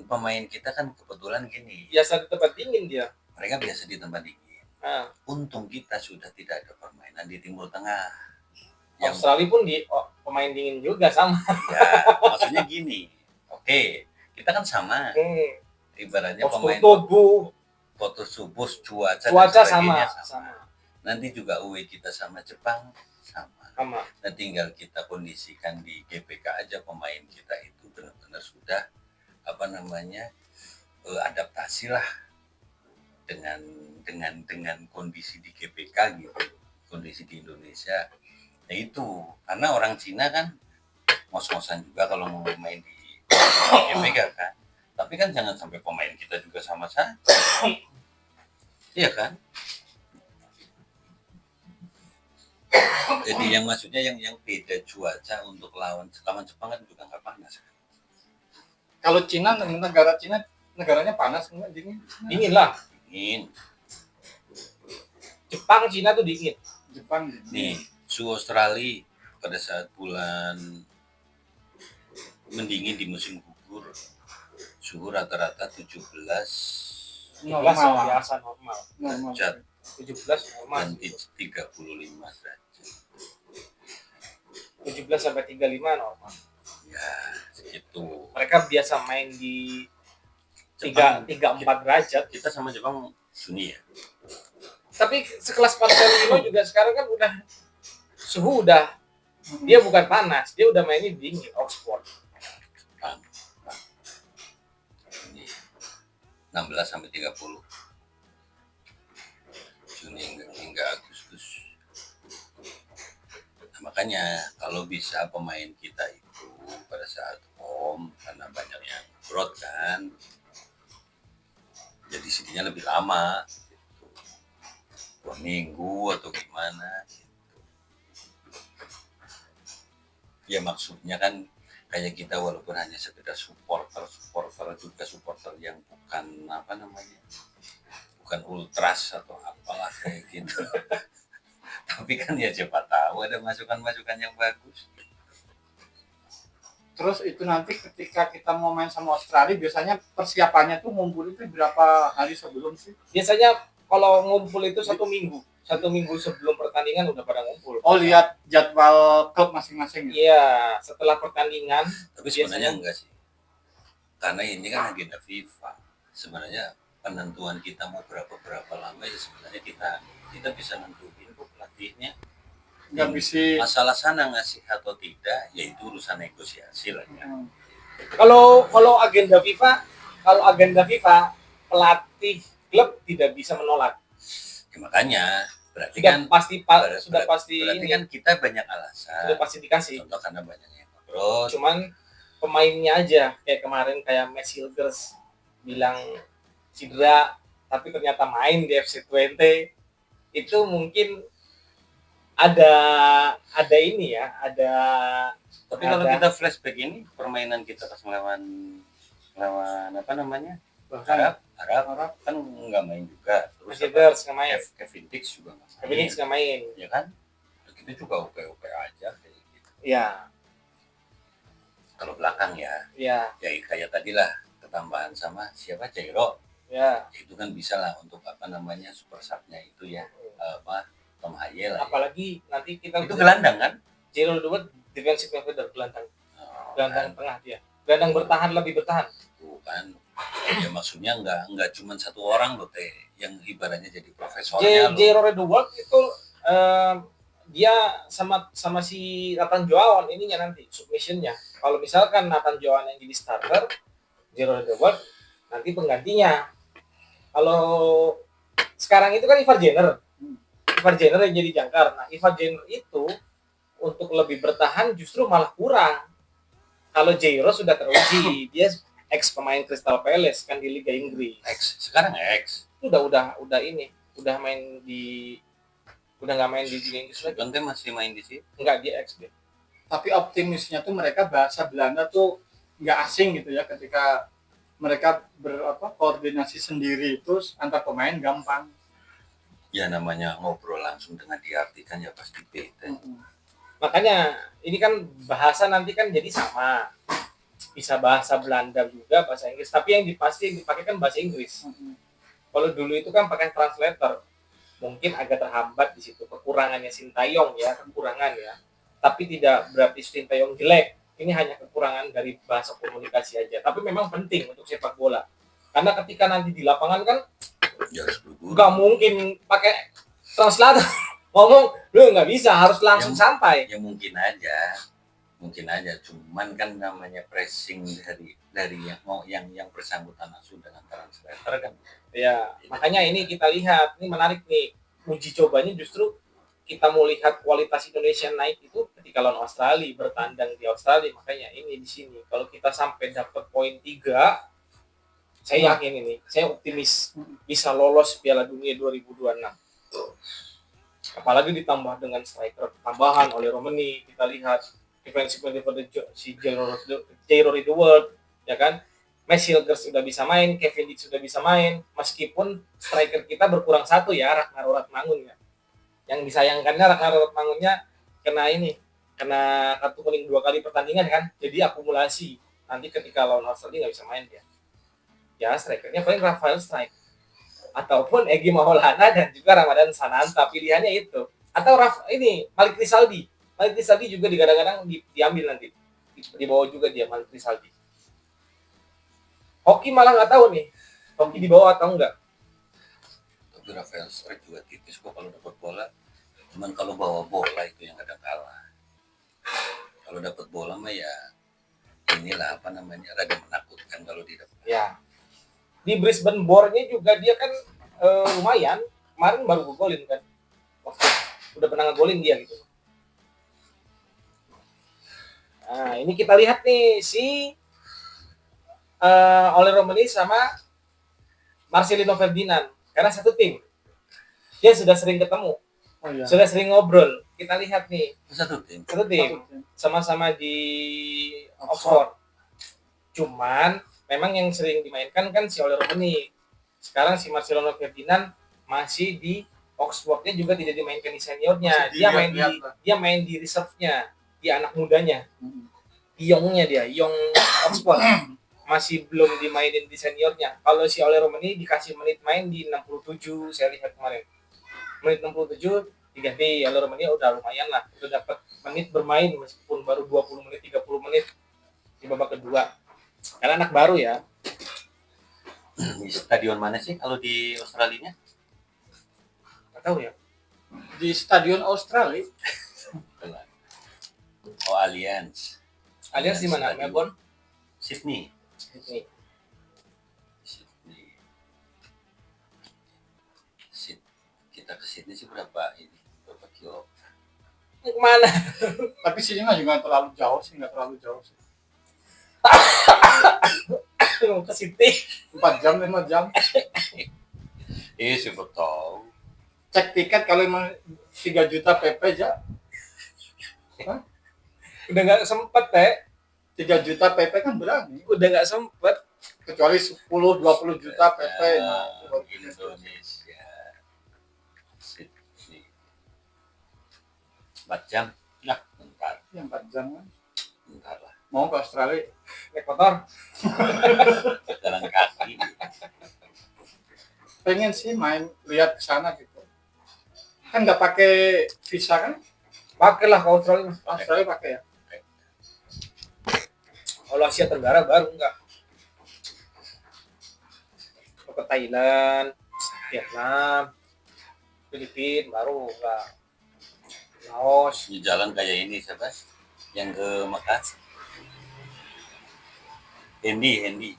pemain kita kan kebetulan gini, Biasa di tempat dingin dia. mereka biasa di tempat dingin. Nah, Untung kita sudah tidak ada permainan di Timur Tengah. Australia pun pemain dingin juga sama. Ya, maksudnya gini. Oke, kita kan sama. Ibaratnya pemain Tubuh, foto subuh, cuaca dan cuaca sebagainya sama. Nanti juga UE kita sama Jepang sama. Nah, tinggal kita kondisikan di GPK aja pemain kita itu benar-benar sudah apa namanya adaptasi lah dengan kondisi di GPK gitu, kondisi di Indonesia. Ya itu karena orang Cina kan ngos-ngosan juga kalau mau main di GPK kan. Tapi kan jangan sampai pemain kita juga sama saja. Iya kan? Jadi yang maksudnya yang beda cuaca untuk lawan Jepang kan juga nggak panas kan? Kalau Cina, negara Cina negaranya panas enggak dingin? Dingin lah. Dingin. Jepang, Cina tuh dingin. Jepang Nih, suhu Australia pada saat bulan mendingin di musim gugur, suhu rata-rata 17 Normal normal. biasa normal. derajat 17 normal. dan 35 derajat. 17 sampai 35 normal. Ya, segitu. Mereka biasa main di Jepang, 3-4 derajat. kita sama Jepang Juni ya. Tapi sekelas Marcelino juga sekarang kan udah suhu udah dia bukan panas, dia udah mainnya dingin, Oxford. Jepang. Ini 16 sampai 30. Juni hingga Agustus. Nah, makanya kalau bisa pemain kita itu pada saat home karena banyak yang abroad kan, jadi sininya lebih lama, gitu. 2 minggu atau gimana. Gitu. Ya maksudnya kan kayak kita walaupun hanya sekedar supporter juga supporter yang bukan apa namanya, bukan ultras atau apalah kayak gitu. Tapi kan ya siapa tahu ada masukan-masukan yang bagus. Terus itu nanti ketika kita mau main sama Australia, biasanya persiapannya tuh ngumpul itu berapa hari sebelum sih? Biasanya kalau ngumpul itu 1 minggu. 1 minggu sebelum pertandingan udah pada ngumpul. Oh, lihat jadwal klub masing-masing ya? Iya, setelah pertandingan. Tapi sebenarnya enggak sih. Karena ini kan agenda FIFA. Sebenarnya penentuan kita mau berapa lama ya sebenarnya kita bisa nentuin kok pelatihnya. Nggak bisa. Masalah sana ngasih atau tidak, ya itu urusan negosiasi lah ya. Kalau agenda FIFA pelatih klub tidak bisa menolak. Ya, makanya berarti Sudah kan pasti berarti ini kan kita banyak alasan. sudah pasti dikasih. Contoh karena banyak yang abroad. Cuman pemainnya aja kayak kemarin kayak Max Hilgers bilang cedera tapi ternyata main di FC20 itu mungkin ada ini ya, Tapi kalau kita flashback ini permainan kita pas melawan apa namanya? Arab kan nggak main juga. Max Hilgers nggak main, Kevin Dix juga nggak main. Kevin Dix nggak main, Ya kan? Kita juga oke aja kayak gitu. ya Kalau belakang ya kayak tadi lah ketambahan sama siapa Jairo. ya Itu kan bisa lah untuk apa namanya super sub-nya itu ya Tom Haye lah. apalagi nanti kita Itu gelandang kan? Gerald Duet defensive midfielder, gelandang Kan? tengah dia, gelandang lebih bertahan. Bukan. Ya maksudnya nggak cuma satu orang loh teh yang ibaratnya jadi profesornya loh. Gerald Duet itu dia sama si Nathan Joawan ininya nanti submissionnya. Kalau misalkan Nathan Joawan yang jadi starter, Gerald Duet nanti penggantinya. Kalau sekarang itu kan Ivar Jenner. Ivar Jenner yang jadi jangkar. Nah, Ivar Jenner itu untuk lebih bertahan justru malah kurang. Kalau Jairo sudah teruji, dia ex pemain Crystal Palace kan di Liga Inggris. Sekarang X. Udah ini, udah main di udah nggak main di Liga Inggris lagi. Conte masih main di sini. Enggak, dia ex dia. Tapi optimisnya tuh mereka bahasa Belanda tuh nggak asing gitu ya, ketika mereka koordinasi sendiri itu antar pemain gampang. Ya namanya ngobrol langsung dengan diartikan ya pasti beda. Makanya ini kan bahasa nanti kan jadi sama. Bisa bahasa Belanda juga, bahasa Inggris. Tapi yang dipakai kan bahasa Inggris. Kalau dulu itu kan pakai translator. Mungkin agak terhambat di situ. Kekurangannya Sintayong ya, kekurangan ya. Tapi tidak berarti Sintayong jelek. Ini hanya kekurangan dari bahasa komunikasi aja. Tapi memang penting untuk sepak bola. Karena ketika nanti di lapangan kan Ya harus berburu. nggak mungkin pakai translator. Ngomong, lu nggak bisa, harus langsung sampai. Ya mungkin aja, cuman kan namanya pressing dari yang bersangkutan langsung dengan translator kan. Ya, makanya ini kita lihat, ini menarik nih. Uji cobanya justru kita mau lihat kualitas Indonesia naik itu ketika lawan Australia, bertandang di Australia. Makanya ini di sini. Kalau kita sampai dapat poin 3, saya yakin ini, saya optimis bisa lolos Piala Dunia 2026. Apalagi ditambah dengan striker tambahan oleh Romani, kita lihat defensive midfielder si Jairo Ridwell, ya kan? Max Hilgers sudah bisa main, Kevin Dix sudah bisa main, meskipun striker kita berkurang satu ya, Ragnar Ratmangun ya. Yang disayangkannya Ragnar Ratmangunnya kena kartu kuning 2 kali pertandingan kan, jadi akumulasi. Nanti ketika lawan Australia nggak bisa main dia. Ya strikernya paling Rafael Strike ataupun Egy Maulana dan juga Ramadan Sananta, pilihannya itu. Atau Malik Rizaldi. Malik Rizaldi juga digadang-gadang diambil nanti. Dibawa juga dia Malik Rizaldi. Hoki malah nggak tahu nih. Hoki dibawa atau enggak. Tapi Rafael Strike juga tipis kok kalau dapat bola. Cuman kalau bawa bola itu yang kadang kalah. Kalau dapat bola mah ya inilah rada menakutkan kalau didapat. Ya. Di Brisbane Boar-nya juga dia kan lumayan. Kemarin baru golin kan. Waktu udah pernah ngegolin dia gitu. Nah, ini kita lihat nih si Ole Romani sama Marcelino Ferdinand, karena satu tim. Dia sudah sering ketemu. Oh, iya. Sudah sering ngobrol. Kita lihat nih. Satu tim. Sama-sama di Oxford. Cuman memang yang sering dimainkan kan si Ole Romani. Sekarang si Marcelino Ferdinand masih di Oxford-nya juga tidak dimainkan di seniornya. Dia main di reserve-nya, di anak mudanya. Yongnya Yong Oxford. Masih belum dimainin di seniornya. Kalau si Ole Romani dikasih menit main di 67, saya lihat kemarin. Menit 67 diganti Ole Romani udah lumayan lah. Udah dapat menit bermain meskipun baru 20 menit, 30 menit di babak kedua. Karena anak baru ya. Di stadion mana sih kalau di Australia? Nggak tahu ya. Di Stadion Australia. Oh, Allianz. Allianz di mana? Melbourne? Sydney. Kita ke Sydney sih berapa kilo? Kemana? Tapi sini mah juga nggak terlalu jauh sih. Ke Sydney 4 jam, 5 jam. Siapa tahu. Cek tiket kalau emang 3 juta PP aja. udah nggak sempet 3 juta PP kan berani. udah nggak sempet. Kecuali 10-20 juta PP. Indonesia. Sydney. 4 jam. Nah, bentar. yang 4 jam kan. Bentar lah. Mau ke Australia. Naik motor. Jalan kaki. Pengen sih main lihat ke sana gitu. Kan nggak pakai visa kan? Pakailah ke Australia. Australia pakai ya. Kalau Asia Tenggara baru enggak. Ke Thailand, Vietnam, Filipina baru enggak. Laos. Di jalan kayak ini siapa? Yang ke Makassar. Hendy.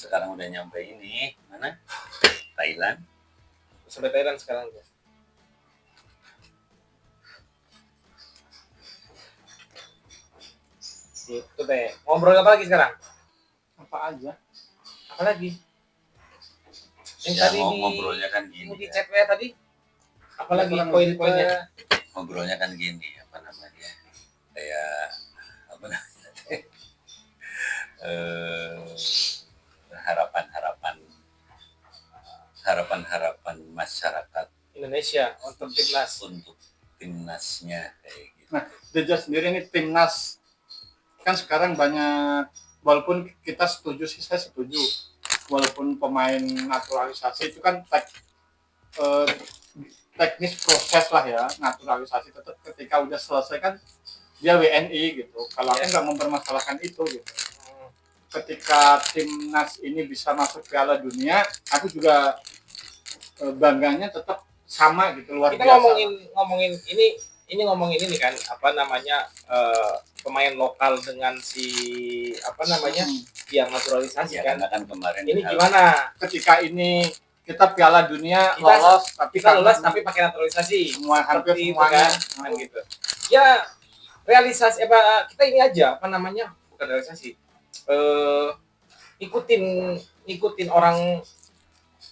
sekarang udah nyampe ini mana Thailand. Sampai Thailand sekarang ya. Gitu deh. Ngobrol apa lagi sekarang? Apa aja? Apa lagi? Yang Ya, tadi ngobrolnya kan gini di ya. chat WA tadi. Apalagi Kurang poin-poinnya? lebih Ngobrolnya kan gini, apa namanya, kayak apa namanya, harapan-harapan harapan-harapan masyarakat Indonesia untuk timnas. untuk timnasnya kayak gitu. Nah, Deja sendiri ini timnas kan sekarang banyak, walaupun kita setuju sih, saya setuju, walaupun pemain naturalisasi itu kan teknis proses lah ya, naturalisasi tetap ketika udah selesai kan dia WNI gitu. Kalau aku nggak mempermasalahkan itu gitu. Ketika timnas ini bisa masuk Piala Dunia, aku juga bangganya tetap sama gitu, luar Kita biasa. ngomongin ini kan apa namanya pemain lokal dengan si apa namanya yang naturalisasi Ya, kan. karena kan kemarin Ini gimana? Ketika ini kita Piala Dunia Kita- lolos, tapi Kita lolos karena tapi pakai naturalisasi. semua hampir Seperti itu semuanya kan gitu. Ya realisasi kita ini aja apa namanya bukan realisasi ikutin orang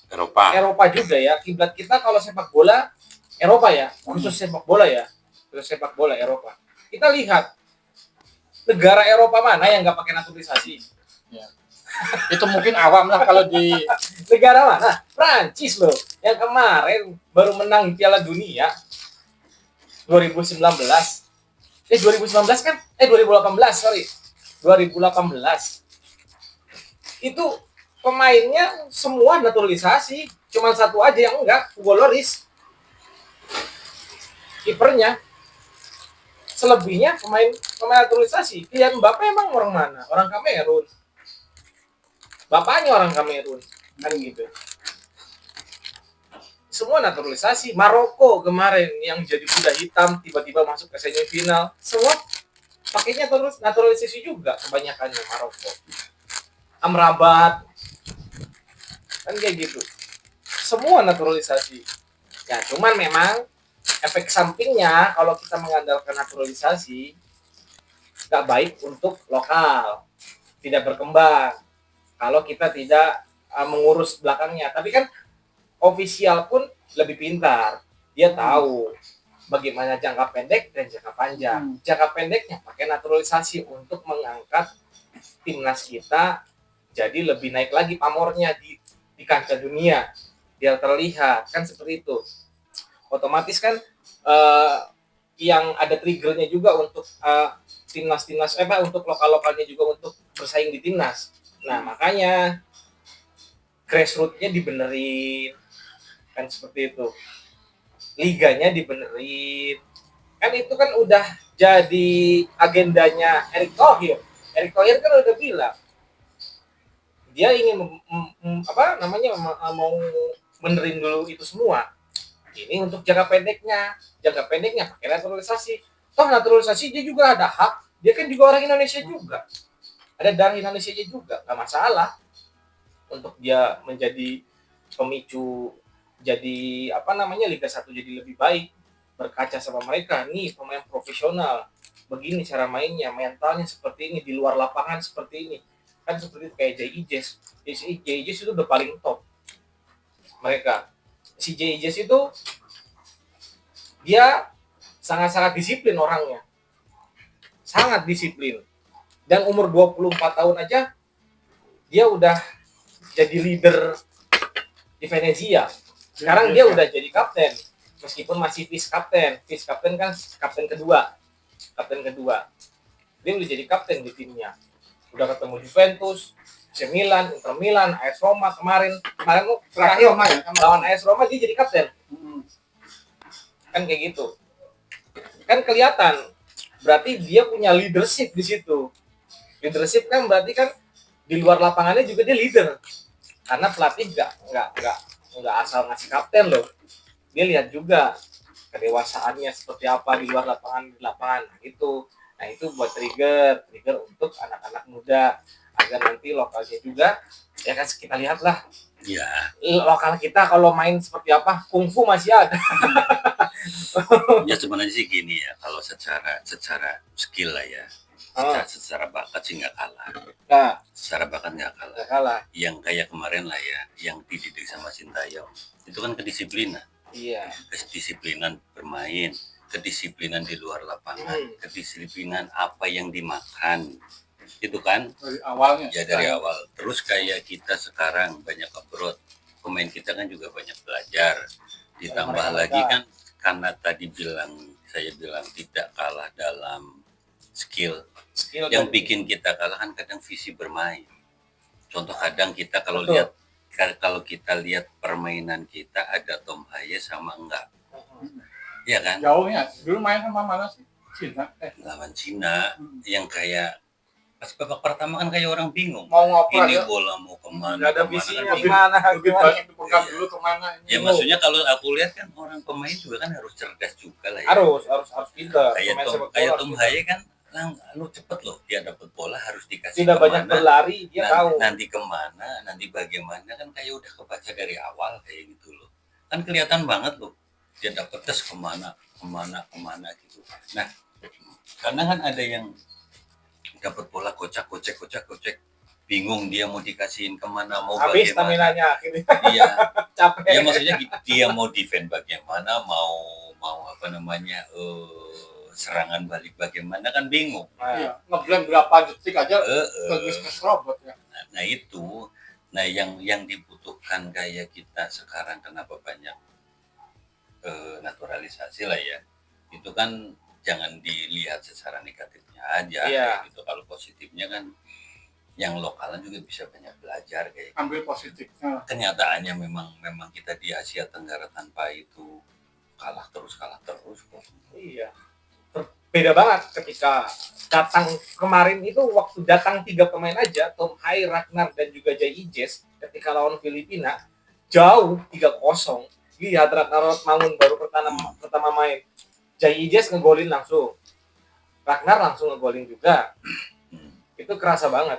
Eropa. Eropa juga ya. Kiblat kita kalau sepak bola Eropa ya, khusus sepak bola ya, khusus sepak bola Eropa. Kita lihat negara Eropa mana yang nggak pakai naturalisasi? itu mungkin awam lah kalau di Negara mana? Prancis loh, yang kemarin baru menang Piala Dunia 2019. 2019 kan? 2018 sorry, 2018. Itu pemainnya semua naturalisasi, cuma satu aja yang enggak, Hugo Lloris. Kipernya. Selebihnya pemain naturalisasi. Kylian Mbappe emang orang mana? Orang Kamerun. Bapaknya orang Kamerun, kan gitu. Semua naturalisasi. Maroko kemarin yang jadi kuda hitam tiba-tiba masuk ke semifinal, semua pakainya naturalisasi juga kebanyakannya Maroko. Amrabat, kan kayak gitu. Semua naturalisasi. Ya cuman memang efek sampingnya kalau kita mengandalkan naturalisasi nggak baik untuk lokal, tidak berkembang kalau kita tidak mengurus belakangnya. Tapi kan ofisial pun lebih pintar, dia tahu bagaimana jangka pendek dan jangka panjang. Jangka pendeknya pakai naturalisasi untuk mengangkat timnas kita jadi lebih naik lagi pamornya di kancah dunia, biar terlihat kan seperti itu. Otomatis kan yang ada triggernya juga untuk timnas untuk lokal-lokalnya juga untuk bersaing di timnas. Nah makanya grassroots-nya dibenerin kan seperti itu, liganya dibenerin kan, itu kan udah jadi agendanya Erick Thohir. Erick Thohir kan udah bilang dia ingin mau benerin dulu itu semua. Ini untuk jangka pendeknya pakai naturalisasi. Toh naturalisasi dia juga ada hak, dia kan juga orang Indonesia juga, ada darah Indonesia juga, nggak masalah untuk dia menjadi pemicu jadi Liga 1 jadi lebih baik, berkaca sama mereka. Nih pemain profesional, begini cara mainnya, mentalnya seperti ini, di luar lapangan seperti ini. Kan seperti itu kayak Jay Ijes itu udah paling top mereka. Si Jay Ijes itu dia sangat-sangat disiplin orangnya, sangat disiplin, dan umur 24 tahun aja dia udah jadi leader di Venezia. Sekarang dia udah jadi kapten, meskipun masih vice kapten kan kapten kedua, dia udah jadi kapten di timnya. Udah ketemu Juventus, AC Milan, Inter Milan, AS Roma kemarin terakhir lawan AS Roma dia jadi kapten. Kan kayak gitu. Kan kelihatan berarti dia punya leadership di situ. Leadership kan berarti kan di luar lapangannya juga dia leader. Karena pelatih enggak asal ngasih kapten loh. Dia lihat juga kedewasaannya seperti apa di luar lapangan, di lapangan. Nah itu buat trigger untuk anak-anak muda agar nanti lokalnya juga Ya kan kita lihatlah Ya, lokal kita kalau main seperti apa, kungfu masih ada. ya sebenarnya sih gini ya, kalau secara skill lah ya, secara bakat sih nggak kalah. Nah, Secara bakat nggak nggak kalah. kalah. Yang kayak kemarin lah ya, yang dididik sama Sintayong, itu kan kedisiplinan. Iya. Kedisiplinan bermain, kedisiplinan di luar lapangan, kedisiplinan apa yang dimakan, itu kan dari awalnya. ya dari awal. Terus kayak kita sekarang banyak abroad, pemain kita kan juga banyak belajar. Ditambah lagi kan karena tadi saya bilang tidak kalah dalam skill. Yang bikin kita kalah kan kadang visi bermain. Contoh kadang kita kalau kita lihat permainan kita ada Tom Haye sama enggak. Iya kan? Jauhnya. Dulu main sama mana sih? Cina. Lawan Cina yang kayak pas babak pertama kan kayak orang bingung. Mau ngoper Ini ya? bola mau kemana? Nggak ada kemana, visinya kan bingung. gimana? Lebih banyak dipegang dulu kemana. Ya maksudnya kalau aku lihat kan orang pemain juga kan harus cerdas juga lah ya. Harus pintar. Kayak Tom Haye kan lu cepet loh, dia dapat bola harus dikasih Tidak kemana, banyak berlari, dia tahu. nanti kemana, nanti bagaimana kan kayak udah kebaca dari awal kayak gitu loh. Kan kelihatan banget loh, dia dapat tes kemana gitu. Nah, karena kan ada yang dapat bola kocak, bingung dia mau dikasihin kemana, mau Habis bagaimana. staminanya akhirnya. Iya. Capek. Ya maksudnya dia mau defend bagaimana, mau apa namanya serangan balik bagaimana kan bingung. Iya, ngeblend berapa detik aja ke robot ya. Nah itu, nah yang dibutuhkan kayak kita sekarang kenapa banyak naturalisasi lah ya, itu kan jangan dilihat secara negatifnya aja. Kayak gitu. Kalau positifnya kan yang lokalan juga bisa banyak belajar kayak ambil positifnya. Kenyataannya memang kita di Asia Tenggara tanpa itu kalah terus kok. Iya. Beda banget ketika datang kemarin itu, waktu datang 3 pemain aja, Tom Haye, Ragnar dan juga Jay Ijes, ketika lawan Filipina jauh 3-0. Lihat Ragnar Mangun baru pertama main, Jay Ijes ngegolin langsung, Ragnar langsung ngegolin juga. Itu kerasa banget.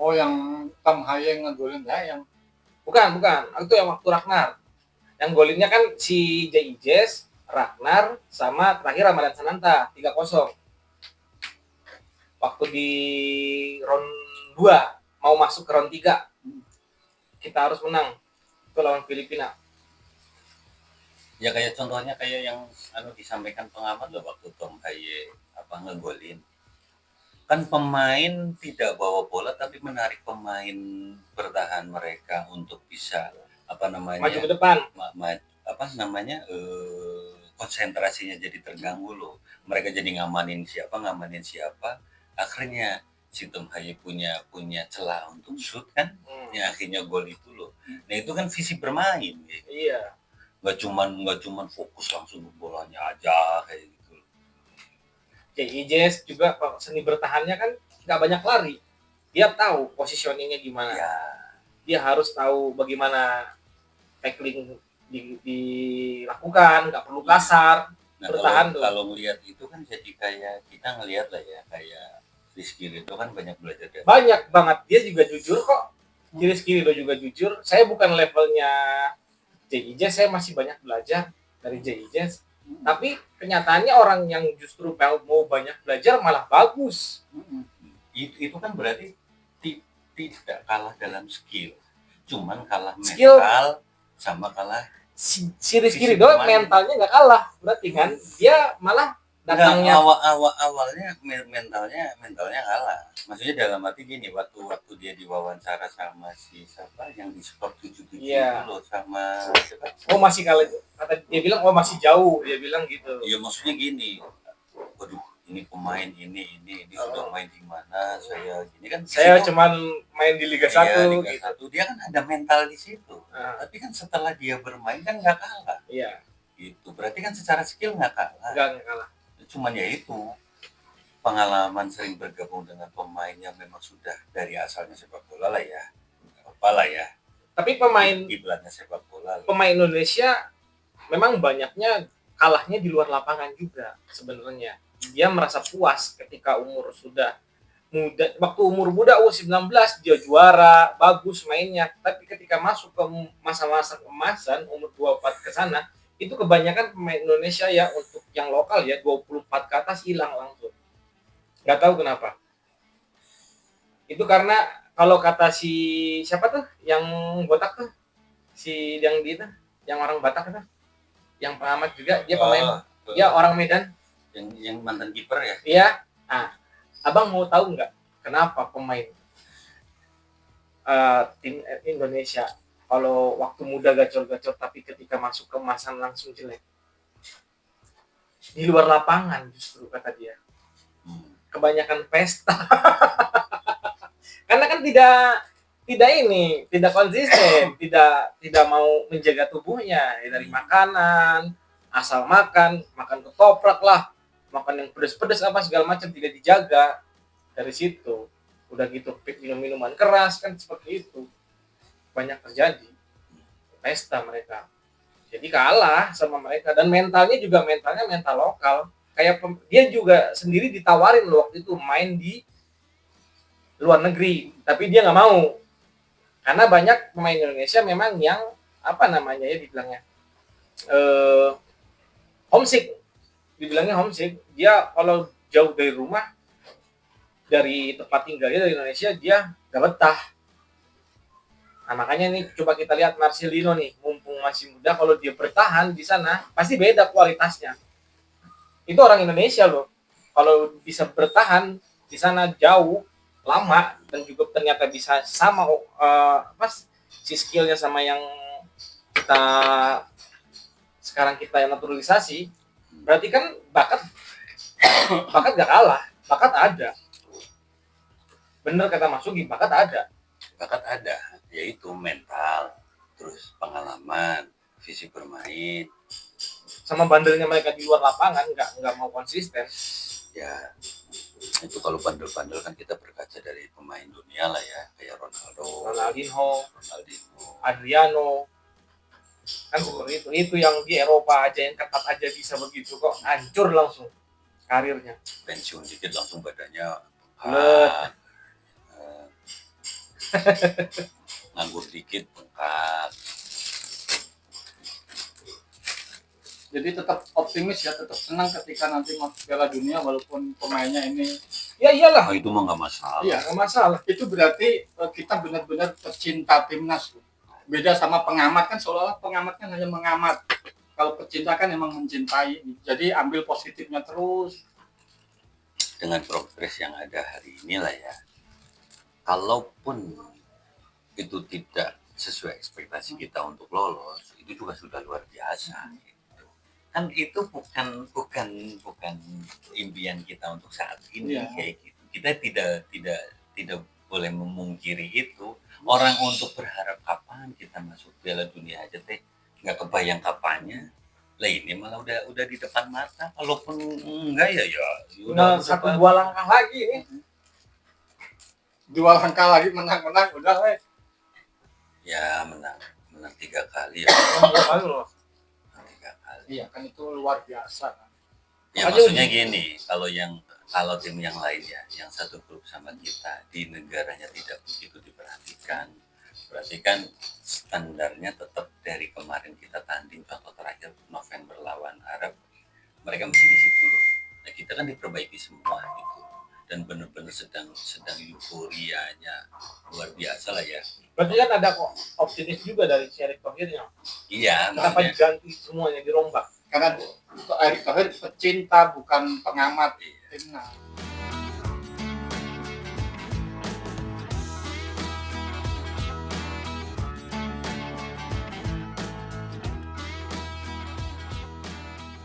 Oh, yang Tom Haye ngegolin ya, yang bukan itu yang waktu Ragnar. Yang golinnya kan si Jay Ijes, Ragnar, sama terakhir Ramadan Sananta 3-0. Waktu di round 2 mau masuk ke round 3, kita harus menang itu lawan Filipina. Ya kayak contohnya kayak yang disampaikan pengamat loh waktu Tom Haye ngegolin. Kan pemain tidak bawa bola tapi menarik pemain bertahan mereka untuk bisa maju ke depan. Konsentrasinya jadi terganggu loh. Mereka jadi ngamanin siapa. Akhirnya si Tom Haye punya celah untuk shoot kan. Ya akhirnya gol itu loh. Nah itu kan visi bermain gitu. Iya. Nggak cuman fokus langsung bolanya aja kayak gitu. Jay Ijes juga seni bertahannya kan nggak banyak lari. Dia tahu positioningnya gimana. Ya. Dia harus tahu bagaimana tackling dilakukan, nggak perlu kasar. Nah, bertahan kalau ngelihat itu kan jadi kayak kita ngelihat lah ya, kayak Rizky Ridho kan banyak belajar dari banyak banget. Dia juga jujur kok. Rizky Ridho juga jujur. Saya bukan levelnya Jay Ijes, saya masih banyak belajar dari Jay Ijes. Tapi kenyataannya orang yang justru mau banyak belajar malah bagus. Itu kan berarti tidak kalah dalam skill, cuman kalah skill, mental sama kalah si Rizky Ridho mentalnya nggak kalah, berarti kan dia malah datangnya awalnya mentalnya kalah. Maksudnya dalam arti gini, waktu dia diwawancara sama si siapa yang di Sport 77 itu loh, sama masih kalah, kata dia bilang masih jauh, dia bilang gitu. Iya maksudnya gini, waduh ini pemain ini sudah main di mana, saya gini kan, saya cuman main di Liga 1 gitu. Dia kan ada mental di situ. Tapi kan setelah dia bermain kan nggak kalah. Iya. Gitu. Berarti kan secara skill nggak kalah. Nggak kalah. Cuman ya itu pengalaman sering bergabung dengan pemain yang memang sudah dari asalnya sepak bola lah ya. Apalah ya. Tapi pemain kiblatnya sepak bola. Pemain Indonesia memang banyaknya kalahnya di luar lapangan juga sebenarnya. Dia merasa puas ketika umur sudah waktu umur muda U19 dia juara, bagus mainnya. Tapi ketika masuk ke masa-masa kemasan umur 24 ke sana, itu kebanyakan pemain Indonesia ya untuk yang lokal ya 24 ke atas hilang langsung. Nggak tahu kenapa. Itu karena kalau kata si siapa tuh yang botak tuh, si yang di itu, yang orang Batak tuh, yang pengamat juga, dia pemain, dia orang Medan. Yang mantan kiper ya? Iya. Nah, abang mau tahu nggak kenapa pemain tim Indonesia kalau waktu muda gacor-gacor tapi ketika masuk ke kemasan langsung jelek? Di luar lapangan justru kata dia. Kebanyakan pesta. Karena kan tidak konsisten, tidak mau menjaga tubuhnya ya, dari makanan, asal makan ketoprak lah, makan yang pedas-pedas apa segala macam, tidak dijaga. Dari situ udah gitu minum minuman keras kan, seperti itu banyak terjadi pesta mereka, jadi kalah sama mereka. Dan mentalnya mental lokal, kayak dia juga sendiri ditawarin loh waktu itu main di luar negeri, tapi dia nggak mau karena banyak pemain Indonesia memang yang apa namanya ya dibilangnya homesick, dibilangnya homesick. Dia kalau jauh dari rumah, dari tempat tinggalnya dari Indonesia, dia gak betah. Nah makanya nih coba kita lihat Marcelino nih, mumpung masih muda, kalau dia bertahan di sana pasti beda kualitasnya. Itu orang Indonesia loh, kalau bisa bertahan di sana jauh lama dan juga ternyata bisa sama si skillnya sama yang kita sekarang kita yang naturalisasi, berarti kan bakat gak kalah, bakat ada. Bener kata Mas Sugi, bakat ada, yaitu mental, terus pengalaman, visi bermain, sama bandelnya mereka di luar lapangan nggak mau konsisten. Ya itu kalau bandel-bandel kan kita berkaca dari pemain dunia lah ya, kayak Ronaldinho, Adriano, Adriano kan seperti itu yang di Eropa aja yang ketat aja bisa begitu kok, hancur langsung karirnya, pensiun dikit langsung badannya nganggur dikit bengkak. Jadi tetap optimis ya, tetap senang ketika nanti masuk Piala Dunia walaupun pemainnya ini. Ya iyalah. Itu mah nggak masalah. Iya nggak masalah. Itu berarti kita benar-benar pecinta timnas. Beda sama pengamat, kan seolah-olah pengamat kan hanya mengamat. Kalau pecinta kan emang mencintai. Jadi ambil positifnya terus. Dengan progres yang ada hari inilah ya. Kalaupun itu tidak sesuai ekspektasi kita untuk lolos, itu juga sudah luar biasa. Kan itu bukan impian kita untuk saat ini kayak gitu. Kita tidak boleh memungkiri itu. Orang untuk berharap kapan kita masuk Piala Dunia aja teh nggak kebayang kapannya. Lah ini malah udah di depan mata. Kalaupun enggak ya udah 1-2 langkah lagi nih. 2 langkah lagi menang udah weh. Ya menang 3 kali ya. 3 kali loh. Iya kan itu luar biasa kan. Ya maksudnya gini, kalau tim yang lain ya, yang satu grup sama kita di negaranya tidak begitu diperhatikan, berarti kan standarnya tetap dari kemarin kita tanding contoh terakhir November lawan Arab, mereka mesti di situ loh. Nah kita kan diperbaiki semua gitu, dan benar-benar sedang euforianya luar biasa lah ya. Berarti kan ada kok optimis juga dari Erick Thohirnya. Iya. Kenapa diganti semuanya, dirombak? Karena Erick Thohir pecinta bukan pengamat timnas.